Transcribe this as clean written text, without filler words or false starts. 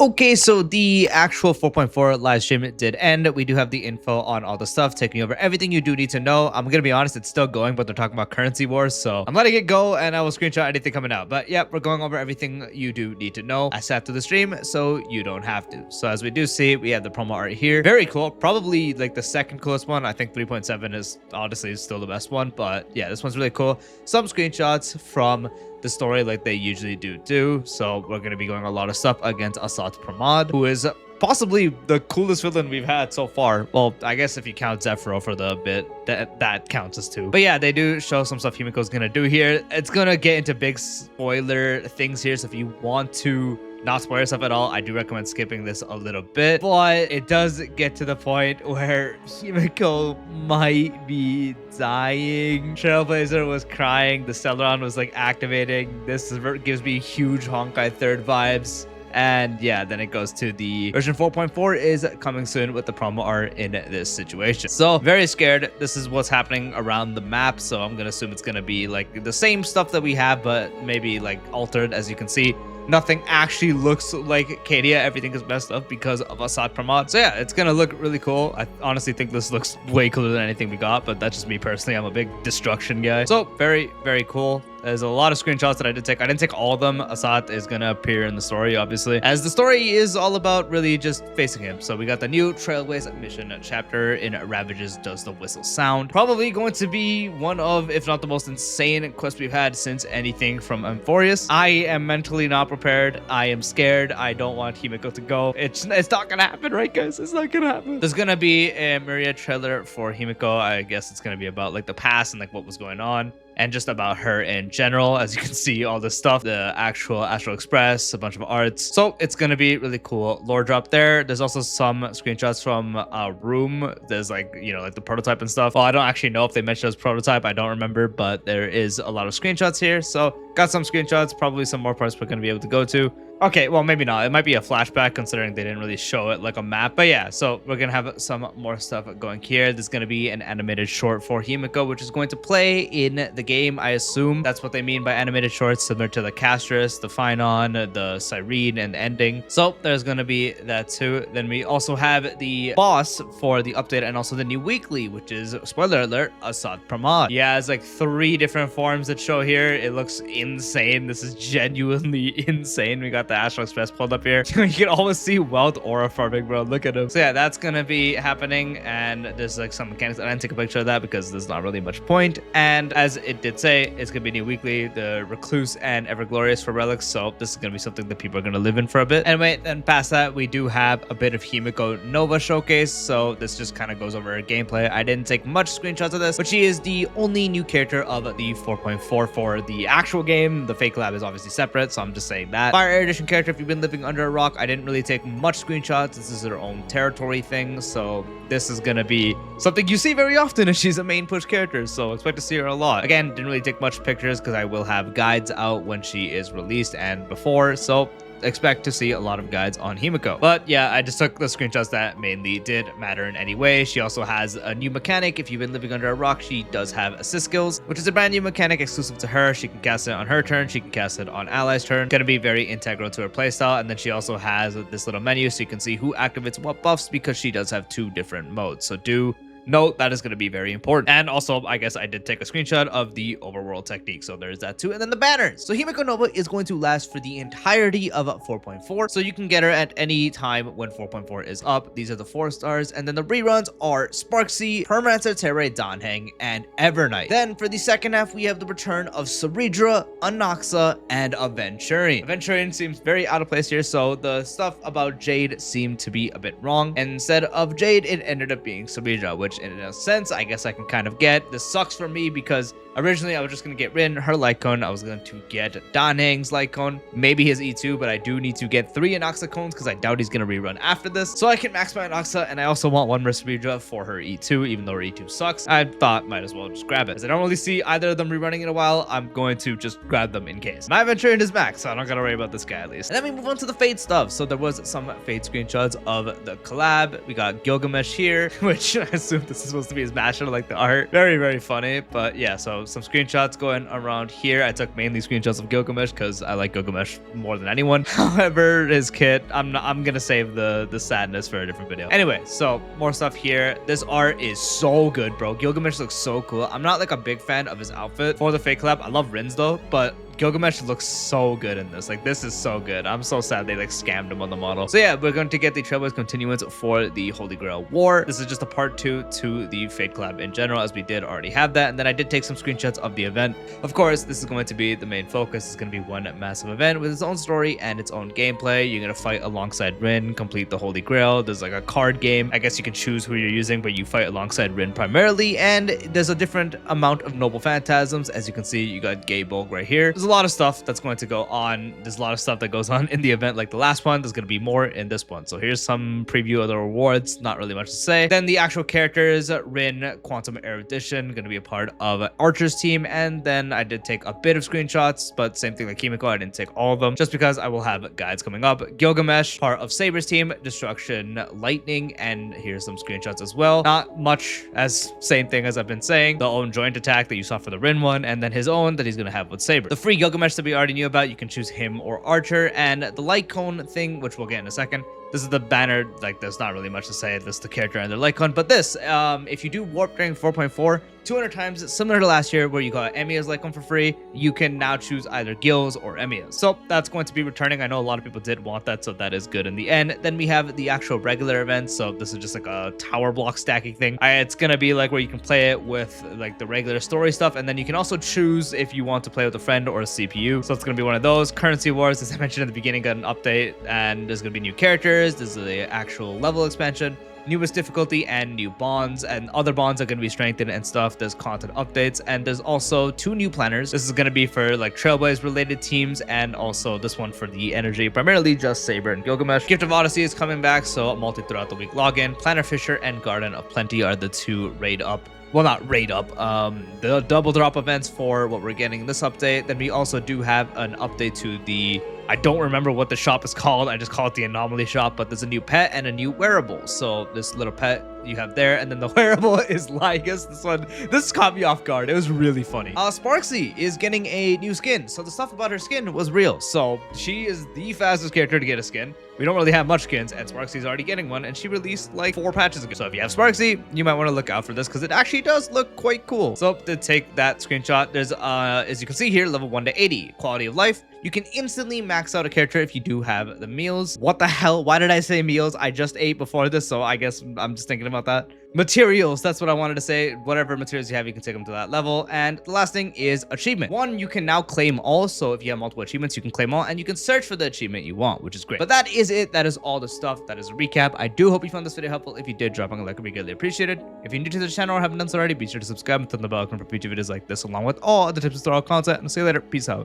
Okay, so the actual 4.4 live stream did end. We do have the info on all the stuff, taking over everything you do need to know. I'm gonna be honest, it's still going, but they're talking about currency wars, so I'm letting it go and I will screenshot anything coming out. But yeah, we're going over everything you do need to know. I sat through the stream, so you don't have to. So as we do see, we have the promo art here. Very cool. Probably like the second coolest one. I think 3.7 is honestly still the best one, but yeah, this one's really cool. Some screenshots from the story like they usually do. So we're going to be going a lot of stuff against Asat Pramod, who is possibly the coolest villain we've had so far. Well, I guess if you count Zephyro for the bit, that counts as two. But yeah, they do show some stuff Himeko's going to do here. It's going to get into big spoiler things here. So if you want to not spoil yourself at all, I do recommend skipping this a little bit, but it does get to the point where Himeko might be dying. Trailblazer was crying, the Celeron was like activating. This gives me huge Honkai 3rd vibes. And yeah, then it goes to the version 4.4 is coming soon with the promo art in this situation. So very scared. This is what's happening around the map. So I'm gonna assume it's gonna be like the same stuff that we have, but maybe like altered. As you can see, nothing actually looks like Cadia. Everything is messed up because of Asad Pramod. So yeah, it's gonna look really cool. I honestly think this looks way cooler than anything we got, but that's just me personally. I'm a big destruction guy. So very, very cool. There's a lot of screenshots that I did take. I didn't take all of them. Asad is gonna appear in the story, obviously, as the story is all about really just facing him. So we got the new Trailways mission chapter in Ravages Does the Whistle Sound. Probably going to be one of, if not the most insane quest we've had since anything from Amphorius. I am mentally not prepared. I am scared. I don't want Himeko to go. It's not gonna happen, right, guys? It's not gonna happen. There's gonna be a Maria trailer for Himeko. I guess it's gonna be about like the past and like what was going on, and just about her in general. As you can see, all this stuff, the actual Astral Express, a bunch of arts. So it's gonna be really cool. Lore drop there. There's also some screenshots from a room. There's like, you know, like the prototype and stuff. Well, I don't actually know if they mentioned it as prototype. I don't remember, but there is a lot of screenshots here. So got some screenshots, probably some more parts we're gonna be able to go to. Okay, well, maybe not. It might be a flashback considering they didn't really show it like a map. But yeah, so we're going to have some more stuff going here. There's going to be an animated short for Himeko, which is going to play in the game, I assume. That's what they mean by animated shorts, similar to the Castris, the Phynon, the Cyrene, and the ending. So there's going to be that too. Then we also have the boss for the update and also the new weekly, which is, spoiler alert, Asad Pramod. Yeah, it's like 3 different forms that show here. It looks insane. This is genuinely insane. We got the Astral Express pulled up here. You can almost see Wild Aura farming, bro. Look at him. So yeah, that's gonna be happening, and there's like some mechanics. I didn't take a picture of that because there's not really much point. And as it did say, it's gonna be new weekly, the Recluse and Everglorious for relics. So this is gonna be something that people are gonna live in for a bit. Anyway, then past that, we do have a bit of Himeko Nova showcase. So this just kind of goes over her gameplay. I didn't take much screenshots of this, but she is the only new character of the 4.4 for the actual game. The fake lab is obviously separate, so I'm just saying that. Fire Air Edition character, if you've been living under a rock. I didn't really take much screenshots. This is her own territory thing, so this is gonna be something you see very often if she's a main push character, so expect to see her a lot. Again, didn't really take much pictures because I will have guides out when she is released and before, so expect to see a lot of guides on Himeko. But yeah, I just took the screenshots that mainly did matter in any way. She also has a new mechanic. If you've been living under a rock, she does have assist skills, which is a brand new mechanic exclusive to her. She can cast it on her turn. She can cast it on allies' turn. Gonna be very integral to her playstyle. And then she also has this little menu so you can see who activates what buffs, because she does have 2 different modes. So do note that is going to be very important. And also, I guess I did take a screenshot of the overworld technique, so there's that too. And then the banners. So Himeko Nova is going to last for the entirety of 4.4, so you can get her at any time when 4.4 is up. These are the 4 stars, and then the reruns are Sparksea, Permanencer Terre, Danheng, and Evernight. Then for the second half, we have the return of Saridra, Anaxa, and Aventurion. Aventurion seems very out of place here, so the stuff about Jade seemed to be a bit wrong. And instead of Jade, it ended up being Saridra, which in a sense, I guess I can kind of get. This sucks for me because originally I was just going to get Rin, her light cone. I was going to get Danheng's light cone, maybe his E2, but I do need to get 3 Anaxa cones because I doubt he's going to rerun after this. So I can max my Anaxa, and I also want 1 Respiridra for her E2, even though her E2 sucks. I thought might as well just grab it. As I don't really see either of them rerunning in a while, I'm going to just grab them in case. My Aventurion is max, so I don't got to worry about this guy at least. And then we move on to the Fade stuff. So there was some Fade screenshots of the collab. We got Gilgamesh here, which I assume This is supposed to be his master, like the art. Very, very funny. But yeah, so some screenshots going around here. I took mainly screenshots of Gilgamesh because I like Gilgamesh more than anyone. However, his kit, I'm gonna save the sadness for a different video. Anyway, so more stuff here. This art is so good, bro. Gilgamesh looks so cool. I'm not like a big fan of his outfit for the fake collab. I love Rin's though, but Gilgamesh looks so good in this. Like, this is so good. I'm so sad they like scammed him on the model. So yeah, we're going to get the Trailblaze continuance for the Holy Grail War. This is just a part 2 to the Fate Collab in general, as we did already have that. And then I did take some screenshots of the event. Of course, this is going to be the main focus. It's going to be one massive event with its own story and its own gameplay. You're going to fight alongside Rin, complete the Holy Grail. There's like a card game. I guess you can choose who you're using, but you fight alongside Rin primarily. And there's a different amount of noble phantasms. As you can see, you got Gay Bulk right here. There's a lot of stuff that's going to go on. There's a lot of stuff that goes on in the event like the last one. There's going to be more in this one. So here's some preview of the rewards. Not really much to say. Then the actual characters, Rin, Quantum Erudition, going to be a part of Archer's team. And then I did take a bit of screenshots, but same thing like himeko, I didn't take all of them just because I will have guides coming up. Gilgamesh, part of Saber's team, Destruction, Lightning, and here's some screenshots as well. Not much, as same thing as I've been saying. The own joint attack that you saw for the Rin one, and then his own that he's going to have with Saber. The free Gilgamesh that we already knew about, you can choose him or Archer, and the light cone thing, which we'll get in a second. This is the banner. Like, there's not really much to say. This is the character and their light cone. But this, if you do warp during 4.4, 200 times, similar to last year where you got Emiya's light cone for free, you can now choose either Gil's or Emiya's. So that's going to be returning. I know a lot of people did want that, so that is good in the end. Then we have the actual regular event. So this is just like a tower block stacking thing. It's gonna be like where you can play it with like the regular story stuff, and then you can also choose if you want to play with a friend or a CPU. So it's gonna be one of those. Currency Wars, as I mentioned in the beginning, got an update, and there's gonna be new characters. This is the actual level expansion, newest difficulty, and new bonds, and other bonds are going to be strengthened and stuff. There's content updates, and there's also 2 new planners. This is going to be for like Trailblaze related teams, and also this one for the energy, primarily just Saber and Gilgamesh. Gift of Odyssey is coming back, so multi throughout the week login. Planner Fisher and Garden of Plenty are the 2 raid up. Well, not raid up, the double drop events for what we're getting in this update. Then we also do have an update to the, I don't remember what the shop is called. I just call it the Anomaly shop, but there's a new pet and a new wearable. So this little pet you have there, and then the wearable is Lygus. This caught me off guard. It was really funny. Sparksy is getting a new skin. So the stuff about her skin was real. So she is the fastest character to get a skin. We don't really have much skins, and Sparksy's already getting one, and she released like 4 patches ago. So if you have Sparksy, you might want to look out for this because it actually does look quite cool. So to take that screenshot, there's as you can see here, level 1 to 80, quality of life. You can instantly max out a character if you do have the meals. What the hell? Why did I say meals? I just ate before this, so I guess I'm just thinking about that. Materials, that's what I wanted to say. Whatever materials you have, you can take them to that level. And the last thing is achievement. One, you can now claim all. So if you have multiple achievements, you can claim all, and you can search for the achievement you want, which is great. But that is it. That is all the stuff. That is a recap. I do hope you found this video helpful. If you did, dropping a like would be greatly appreciated. If you're new to the channel or haven't done so already, be sure to subscribe and turn the bell icon for future videos like this, along with all other tips and content. And I'll see you later. Peace out.